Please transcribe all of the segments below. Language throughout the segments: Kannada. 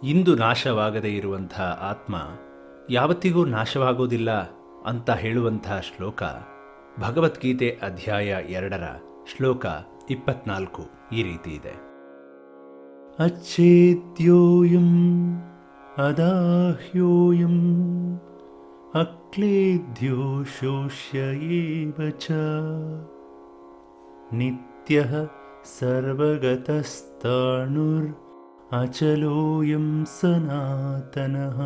ಇಂದು ನಾಶವಾಗದೇ ಇರುವಂಥ ಆತ್ಮ ಯಾವತ್ತಿಗೂ ನಾಶವಾಗೋದಿಲ್ಲ ಅಂತ ಹೇಳುವಂತಹ ಶ್ಲೋಕ ಭಗವದ್ಗೀತೆ ಅಧ್ಯಾಯ 2 ಶ್ಲೋಕ 24 ಈ ರೀತಿ ಇದೆ. ಅಚ್ಛೇದ್ಯೋಯಂ ಅದಾಹ್ಯೋಯಂ ಅಕ್ಲೇದ್ಯೋ ಶೋಷ್ಯ ಏವ ಚ ನಿತ್ಯಃ ಸರ್ವಗತಸ್ಥಾಣುರ್ ಅಚಲೋಯಂ ಸನಾತನಃ.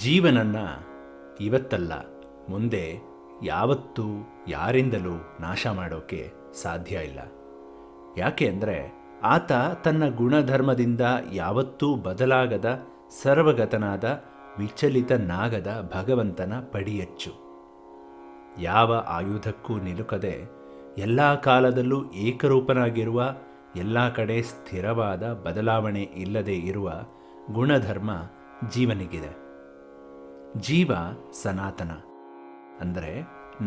ಜೀವನನ್ನ ಇವತ್ತಲ್ಲ ಮುಂದೆ ಯಾವತ್ತೂ ಯಾರಿಂದಲೂ ನಾಶ ಮಾಡೋಕ್ಕೆ ಸಾಧ್ಯ ಇಲ್ಲ. ಯಾಕೆ ಅಂದರೆ ಆತ ತನ್ನ ಗುಣಧರ್ಮದಿಂದ ಯಾವತ್ತೂ ಬದಲಾಗದ ಸರ್ವಗತನಾದ ವಿಚಲಿತನಾಗದ ಭಗವಂತನ ಪಡಿಯಚ್ಚು. ಯಾವ ಆಯುಧಕ್ಕೂ ನಿಲುಕದೆ ಎಲ್ಲ ಕಾಲದಲ್ಲೂ ಏಕರೂಪನಾಗಿರುವ, ಎಲ್ಲ ಕಡೆ ಸ್ಥಿರವಾದ ಬದಲಾವಣೆ ಇಲ್ಲದೆ ಇರುವ ಗುಣಧರ್ಮ ಜೀವನಿಗಿದೆ. ಜೀವ ಸನಾತನ ಅಂದರೆ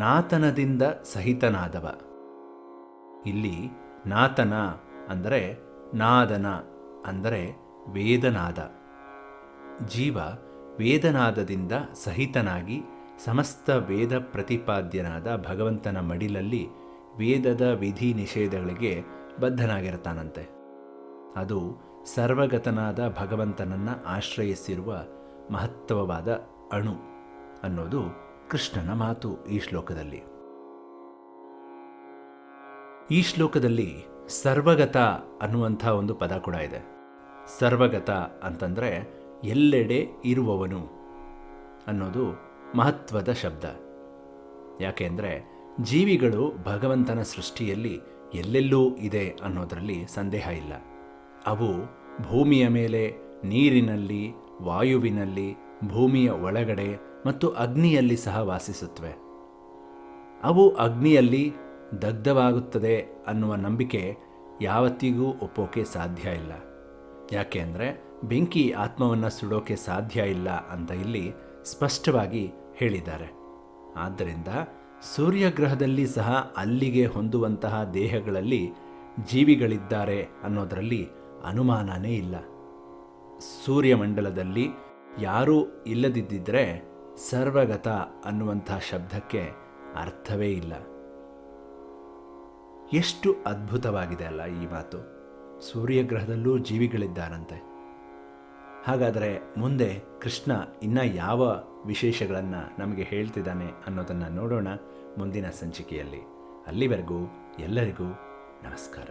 ನಾತನದಿಂದ ಸಹಿತನಾದವ. ಇಲ್ಲಿ ನಾತನ ಅಂದರೆ ನಾದನ ಅಂದರೆ ವೇದನಾದ. ಜೀವ ವೇದನಾದದಿಂದ ಸಹಿತನಾಗಿ ಸಮಸ್ತ ವೇದ ಪ್ರತಿಪಾದ್ಯನಾದ ಭಗವಂತನ ಮಡಿಲಲ್ಲಿ ವೇದದ ವಿಧಿ ನಿಷೇಧಗಳಿಗೆ ಬದ್ಧನಾಗಿರ್ತಾನಂತೆ. ಅದು ಸರ್ವಗತನಾದ ಭಗವಂತನನ್ನು ಆಶ್ರಯಿಸಿರುವ ಮಹತ್ವವಾದ ಅಣು ಅನ್ನೋದು ಕೃಷ್ಣನ ಮಾತು. ಈ ಶ್ಲೋಕದಲ್ಲಿ ಸರ್ವಗತ ಅನ್ನುವಂಥ ಒಂದು ಪದ ಕೂಡ ಇದೆ. ಸರ್ವಗತ ಅಂತಂದರೆ ಎಲ್ಲೆಡೆ ಇರುವವನು ಅನ್ನೋದು ಮಹತ್ವದ ಶಬ್ದ. ಯಾಕೆಂದರೆ ಜೀವಿಗಳು ಭಗವಂತನ ಸೃಷ್ಟಿಯಲ್ಲಿ ಎಲ್ಲೆಲ್ಲೂ ಇದೆ ಅನ್ನೋದರಲ್ಲಿ ಸಂದೇಹ ಇಲ್ಲ. ಅವು ಭೂಮಿಯ ಮೇಲೆ, ನೀರಿನಲ್ಲಿ, ವಾಯುವಿನಲ್ಲಿ, ಭೂಮಿಯ ಒಳಗಡೆ ಮತ್ತು ಅಗ್ನಿಯಲ್ಲಿ ಸಹ ವಾಸಿಸುತ್ತವೆ. ಅವು ಅಗ್ನಿಯಲ್ಲಿ ದಗ್ಧವಾಗುತ್ತದೆ ಅನ್ನುವ ನಂಬಿಕೆ ಯಾವತ್ತಿಗೂ ಒಪ್ಪೋಕೆ ಸಾಧ್ಯ ಇಲ್ಲ. ಯಾಕೆ ಅಂದರೆ ಬೆಂಕಿ ಆತ್ಮವನ್ನು ಸುಡೋಕೆ ಸಾಧ್ಯ ಇಲ್ಲ ಅಂತ ಇಲ್ಲಿ ಸ್ಪಷ್ಟವಾಗಿ ಹೇಳಿದ್ದಾರೆ. ಆದ್ದರಿಂದ ಸೂರ್ಯಗ್ರಹದಲ್ಲಿ ಸಹ ಅಲ್ಲಿಗೆ ಹೊಂದುವಂತಹ ದೇಹಗಳಲ್ಲಿ ಜೀವಿಗಳಿದ್ದಾರೆ ಅನ್ನೋದರಲ್ಲಿ ಅನುಮಾನನೇ ಇಲ್ಲ. ಸೂರ್ಯಮಂಡಲದಲ್ಲಿ ಯಾರೂ ಇಲ್ಲದಿದ್ದರೆ ಸರ್ವಗತ ಅನ್ನುವಂಥ ಶಬ್ದಕ್ಕೆ ಅರ್ಥವೇ ಇಲ್ಲ. ಎಷ್ಟು ಅದ್ಭುತವಾಗಿದೆ ಅಲ್ಲ ಈ ಮಾತು. ಸೂರ್ಯಗ್ರಹದಲ್ಲೂ ಜೀವಿಗಳಿದ್ದಾರಂತೆ. ಹಾಗಾದರೆ ಮುಂದೆ ಕೃಷ್ಣ ಇನ್ನು ಯಾವ ವಿಶೇಷಗಳನ್ನು ನಮಗೆ ಹೇಳ್ತಿದ್ದಾನೆ ಅನ್ನೋದನ್ನು ನೋಡೋಣ ಮುಂದಿನ ಸಂಚಿಕೆಯಲ್ಲಿ. ಅಲ್ಲಿವರೆಗೂ ಎಲ್ಲರಿಗೂ ನಮಸ್ಕಾರ.